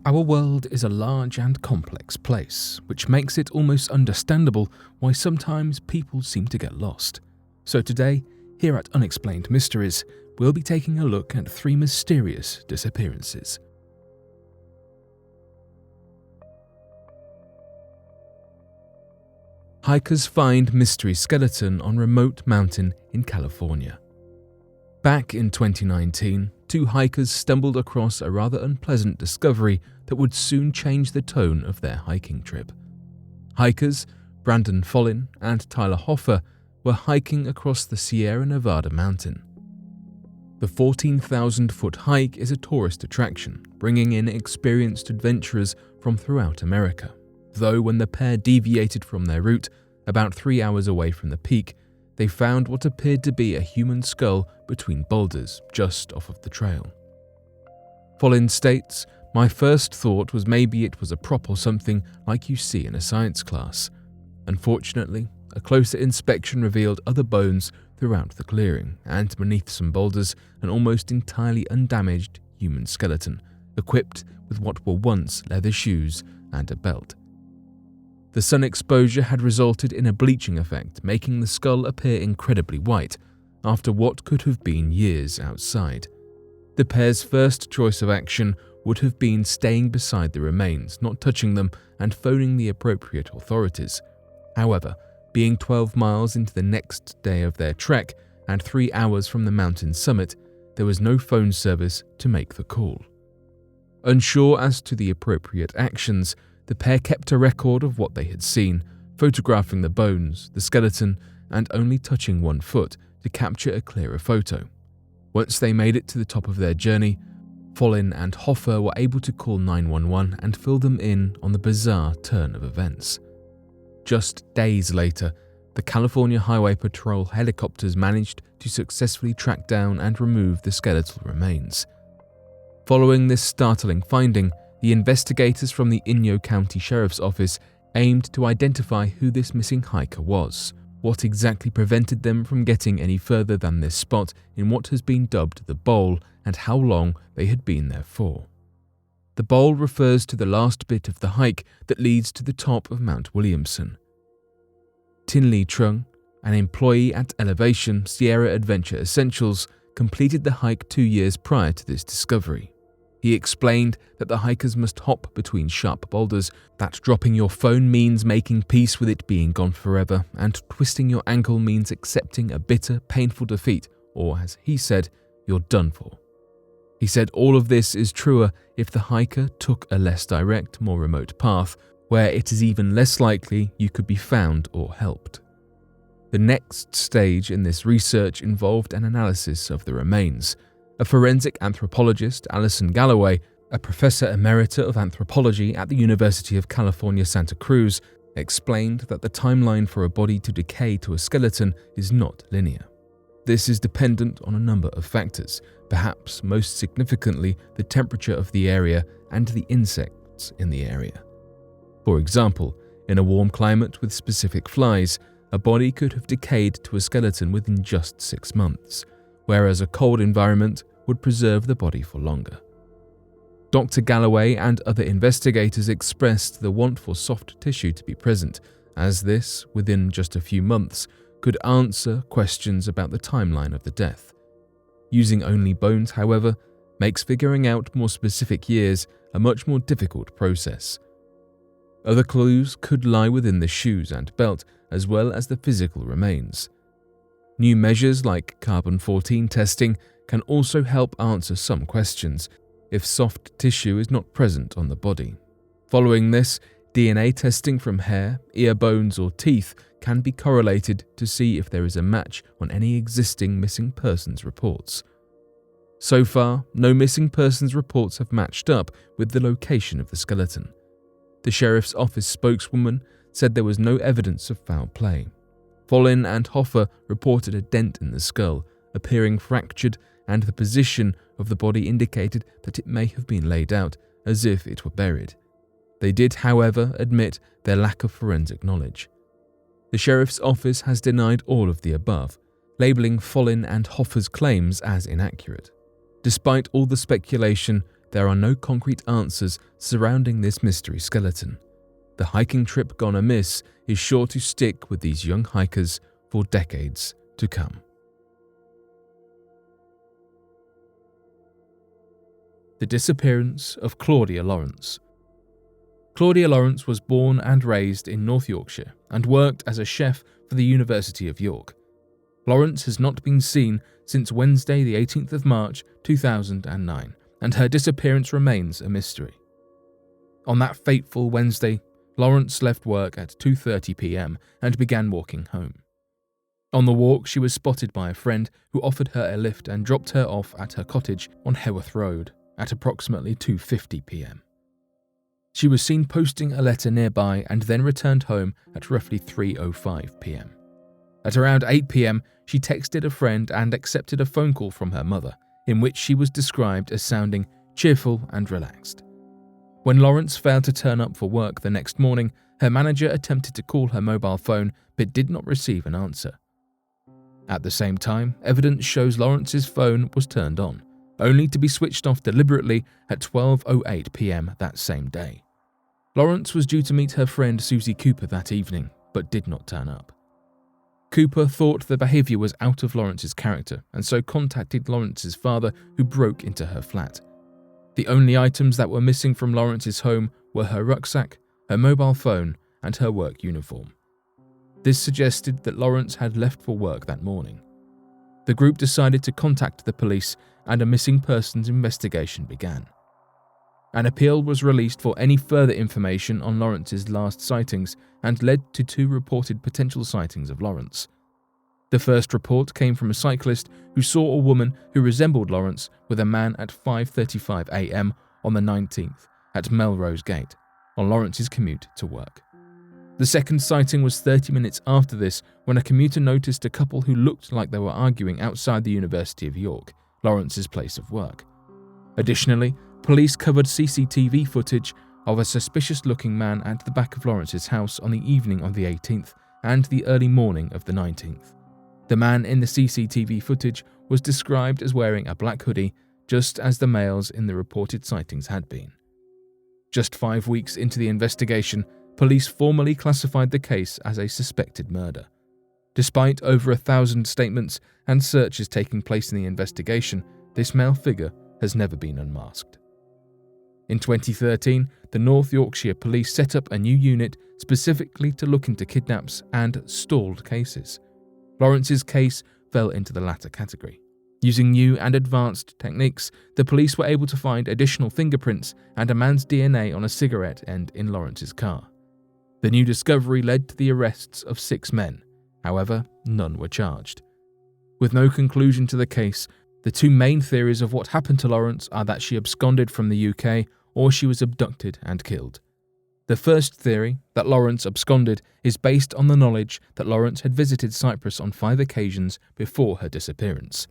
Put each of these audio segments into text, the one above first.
Our world is a large and complex place, which makes it almost understandable why sometimes people seem to get lost. So today, here at Unexplained Mysteries, we'll be taking a look at 3 mysterious disappearances. Hikers find mystery skeleton on remote mountain in California. Back in 2019, 2 hikers stumbled across a rather unpleasant discovery that would soon change the tone of their hiking trip. Hikers Brandon Follin and Tyler Hoffer were hiking across the Sierra Nevada mountain. The 14,000-foot hike is a tourist attraction, bringing in experienced adventurers from throughout America. Though when the pair deviated from their route, about 3 hours away from the peak, they found what appeared to be a human skull between boulders just off of the trail. Follin states, "My first thought was maybe it was a prop or something like you see in a science class. Unfortunately, a closer inspection revealed other bones throughout the clearing, and beneath some boulders, an almost entirely undamaged human skeleton, equipped with what were once leather shoes and a belt. The sun exposure had resulted in a bleaching effect, making the skull appear incredibly white after what could have been years outside. The pair's first choice of action would have been staying beside the remains, not touching them, and phoning the appropriate authorities. However, being 12 miles into the next day of their trek and 3 hours from the mountain summit, there was no phone service to make the call. Unsure as to the appropriate actions, the pair kept a record of what they had seen, photographing the bones, the skeleton, and only touching one foot to capture a clearer photo. Once they made it to the top of their journey, Follin and Hoffer were able to call 911 and fill them in on the bizarre turn of events. Just days later, the California Highway Patrol helicopters managed to successfully track down and remove the skeletal remains. Following this startling finding, the investigators from the Inyo County Sheriff's Office aimed to identify who this missing hiker was, what exactly prevented them from getting any further than this spot in what has been dubbed the Bowl, and how long they had been there for. The Bowl refers to the last bit of the hike that leads to the top of Mount Williamson. Tinley Trung, an employee at Elevation Sierra Adventure Essentials, completed the hike 2 years prior to this discovery. He explained that the hikers must hop between sharp boulders, that dropping your phone means making peace with it being gone forever, and twisting your ankle means accepting a bitter, painful defeat, or as he said, you're done for. He said all of this is truer if the hiker took a less direct, more remote path, where it is even less likely you could be found or helped. The next stage in this research involved an analysis of the remains. A forensic anthropologist, Alison Galloway, a professor emerita of anthropology at the University of California, Santa Cruz, explained that the timeline for a body to decay to a skeleton is not linear. This is dependent on a number of factors, perhaps most significantly the temperature of the area and the insects in the area. For example, in a warm climate with specific flies, a body could have decayed to a skeleton within just 6 months, whereas a cold environment would preserve the body for longer. Dr. Galloway and other investigators expressed the want for soft tissue to be present, as this, within just a few months, could answer questions about the timeline of the death. Using only bones, however, makes figuring out more specific years a much more difficult process. Other clues could lie within the shoes and belt, as well as the physical remains. New measures like carbon-14 testing can also help answer some questions if soft tissue is not present on the body. Following this, DNA testing from hair, ear bones or teeth can be correlated to see if there is a match on any existing missing persons reports. So far, no missing persons reports have matched up with the location of the skeleton. The sheriff's office spokeswoman said there was no evidence of foul play. Follin and Hoffer reported a dent in the skull, appearing fractured, and the position of the body indicated that it may have been laid out as if it were buried. They did, however, admit their lack of forensic knowledge. The sheriff's office has denied all of the above, labeling Follin and Hoffer's claims as inaccurate. Despite all the speculation, there are no concrete answers surrounding this mystery skeleton. The hiking trip gone amiss is sure to stick with these young hikers for decades to come. The disappearance of Claudia Lawrence. Claudia Lawrence was born and raised in North Yorkshire and worked as a chef for the University of York. Lawrence has not been seen since Wednesday the 18th of March 2009, and her disappearance remains a mystery. On that fateful Wednesday, Lawrence left work at 2:30 p.m. and began walking home. On the walk, she was spotted by a friend who offered her a lift and dropped her off at her cottage on Haworth Road at approximately 2:50 p.m. She was seen posting a letter nearby and then returned home at roughly 3:05 p.m. At around 8 p.m, she texted a friend and accepted a phone call from her mother, in which she was described as sounding cheerful and relaxed. When Lawrence failed to turn up for work the next morning, her manager attempted to call her mobile phone but did not receive an answer. At the same time, evidence shows Lawrence's phone was turned on, only to be switched off deliberately at 12:08 p.m. that same day. Lawrence was due to meet her friend Susie Cooper that evening, but did not turn up. Cooper thought the behaviour was out of Lawrence's character and so contacted Lawrence's father, who broke into her flat. The only items that were missing from Lawrence's home were her rucksack, her mobile phone, and her work uniform. This suggested that Lawrence had left for work that morning. The group decided to contact the police and a missing persons investigation began. An appeal was released for any further information on Lawrence's last sightings and led to 2 reported potential sightings of Lawrence. The first report came from a cyclist who saw a woman who resembled Lawrence with a man at 5:35 a.m. on the 19th at Melrose Gate, on Lawrence's commute to work. The second sighting was 30 minutes after this, when a commuter noticed a couple who looked like they were arguing outside the University of York, Lawrence's place of work. Additionally, police covered CCTV footage of a suspicious-looking man at the back of Lawrence's house on the evening of the 18th and the early morning of the 19th. The man in the CCTV footage was described as wearing a black hoodie, just as the males in the reported sightings had been. Just 5 weeks into the investigation, police formally classified the case as a suspected murder. Despite over 1,000 statements and searches taking place in the investigation, this male figure has never been unmasked. In 2013, the North Yorkshire Police set up a new unit specifically to look into kidnaps and stalled cases. Lawrence's case fell into the latter category. Using new and advanced techniques, the police were able to find additional fingerprints and a man's DNA on a cigarette end in Lawrence's car. The new discovery led to the arrests of 6 men. However, none were charged. With no conclusion to the case, the 2 main theories of what happened to Lawrence are that she absconded from the UK or she was abducted and killed. The first theory, that Lawrence absconded, is based on the knowledge that Lawrence had visited Cyprus on 5 occasions before her disappearance.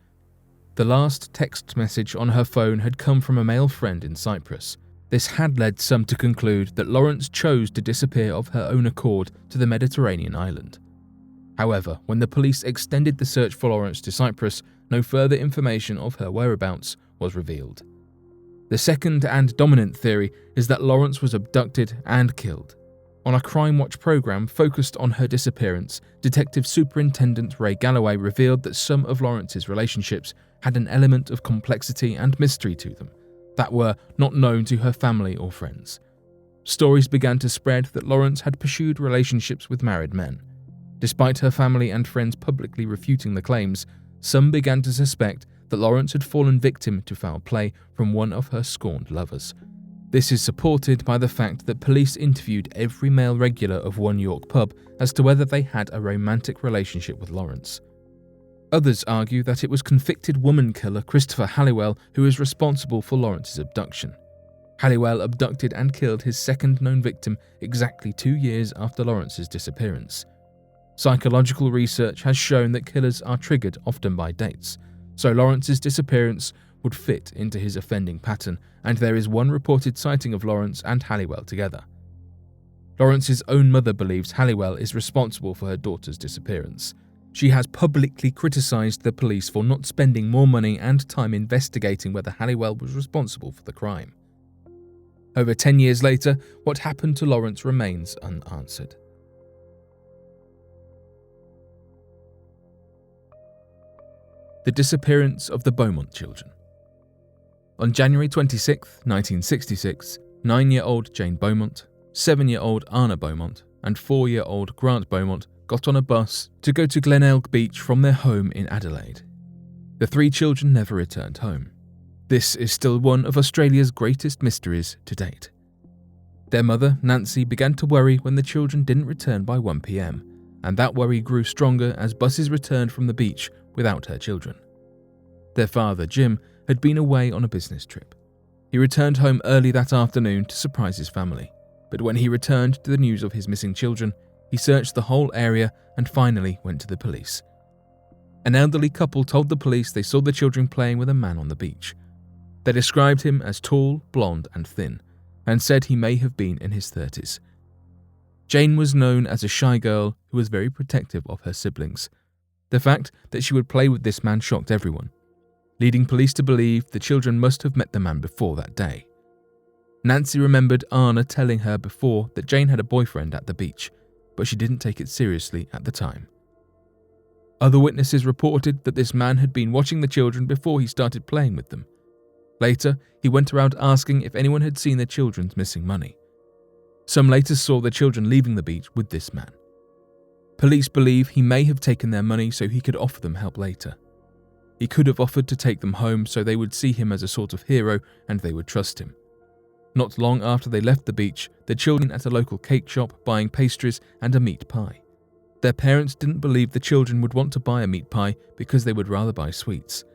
The last text message on her phone had come from a male friend in Cyprus. This had led some to conclude that Lawrence chose to disappear of her own accord to the Mediterranean island. However, when the police extended the search for Lawrence to Cyprus, no further information of her whereabouts was revealed. The second and dominant theory is that Lawrence was abducted and killed. On a Crime Watch program focused on her disappearance, Detective Superintendent Ray Galloway revealed that some of Lawrence's relationships had an element of complexity and mystery to them that were not known to her family or friends. Stories began to spread that Lawrence had pursued relationships with married men. Despite her family and friends publicly refuting the claims, some began to suspect that Lawrence had fallen victim to foul play from one of her scorned lovers. This is supported by the fact that police interviewed every male regular of one York pub as to whether they had a romantic relationship with Lawrence. Others argue that it was convicted woman killer Christopher Halliwell who is responsible for Lawrence's abduction. Halliwell abducted and killed his second known victim exactly 2 years after Lawrence's disappearance. Psychological research has shown that killers are triggered often by dates, so Lawrence's disappearance would fit into his offending pattern, and there is one reported sighting of Lawrence and Halliwell together. Lawrence's own mother believes Halliwell is responsible for her daughter's disappearance. She has publicly criticised the police for not spending more money and time investigating whether Halliwell was responsible for the crime. Over 10 years later, what happened to Lawrence remains unanswered. The disappearance of the Beaumont children. On January 26, 1966, 9-year-old Jane Beaumont, 7-year-old Anna Beaumont, and 4-year-old Grant Beaumont got on a bus to go to Glenelg Beach from their home in Adelaide. The 3 children never returned home. This is still one of Australia's greatest mysteries to date. Their mother, Nancy, began to worry when the children didn't return by 1 p.m, and that worry grew stronger as buses returned from the beach without her children. Their father, Jim, had been away on a business trip. He returned home early that afternoon to surprise his family, but when he returned to the news of his missing children, he searched the whole area and finally went to the police. An elderly couple told the police they saw the children playing with a man on the beach. They described him as tall, blonde, and thin, and said he may have been in his 30s. Jane was known as a shy girl who was very protective of her siblings. The fact that she would play with this man shocked everyone, leading police to believe the children must have met the man before that day. Nancy remembered Anna telling her before that Jane had a boyfriend at the beach, but she didn't take it seriously at the time. Other witnesses reported that this man had been watching the children before he started playing with them. Later, he went around asking if anyone had seen their children's missing money. Some later saw the children leaving the beach with this man. Police believe he may have taken their money so he could offer them help later. He could have offered to take them home so they would see him as a sort of hero and they would trust him. Not long after they left the beach, the children at a local cake shop buying pastries and a meat pie. Their parents didn't believe the children would want to buy a meat pie because they would rather buy sweets.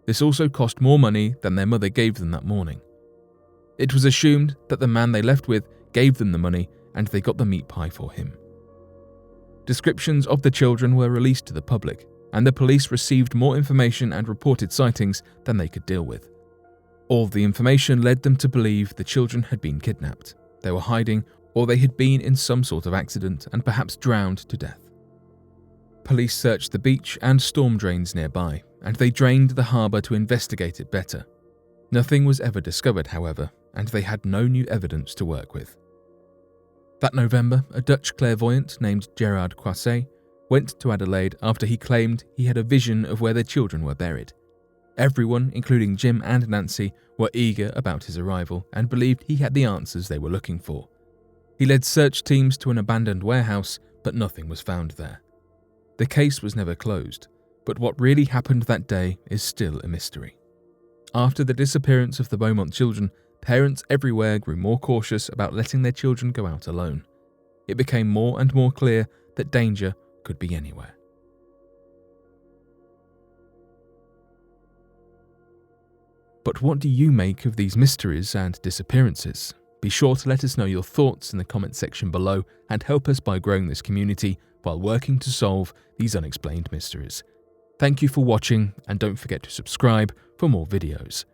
This also cost more money than their mother gave them that morning. It was assumed that the man they left with gave them the money and they got the meat pie for him. Descriptions of the children were released to the public, and the police received more information and reported sightings than they could deal with. All the information led them to believe the children had been kidnapped, they were hiding, or they had been in some sort of accident and perhaps drowned to death. Police searched the beach and storm drains nearby, and they drained the harbour to investigate it better. Nothing was ever discovered, however, and they had no new evidence to work with. That November, a Dutch clairvoyant named Gerard Croisset went to Adelaide after he claimed he had a vision of where their children were buried. Everyone, including Jim and Nancy, were eager about his arrival and believed he had the answers they were looking for. He led search teams to an abandoned warehouse, but nothing was found there. The case was never closed, but what really happened that day is still a mystery. After the disappearance of the Beaumont children, parents everywhere grew more cautious about letting their children go out alone. It became more and more clear that danger could be anywhere. But what do you make of these mysteries and disappearances? Be sure to let us know your thoughts in the comment section below and help us by growing this community while working to solve these unexplained mysteries. Thank you for watching, and don't forget to subscribe for more videos.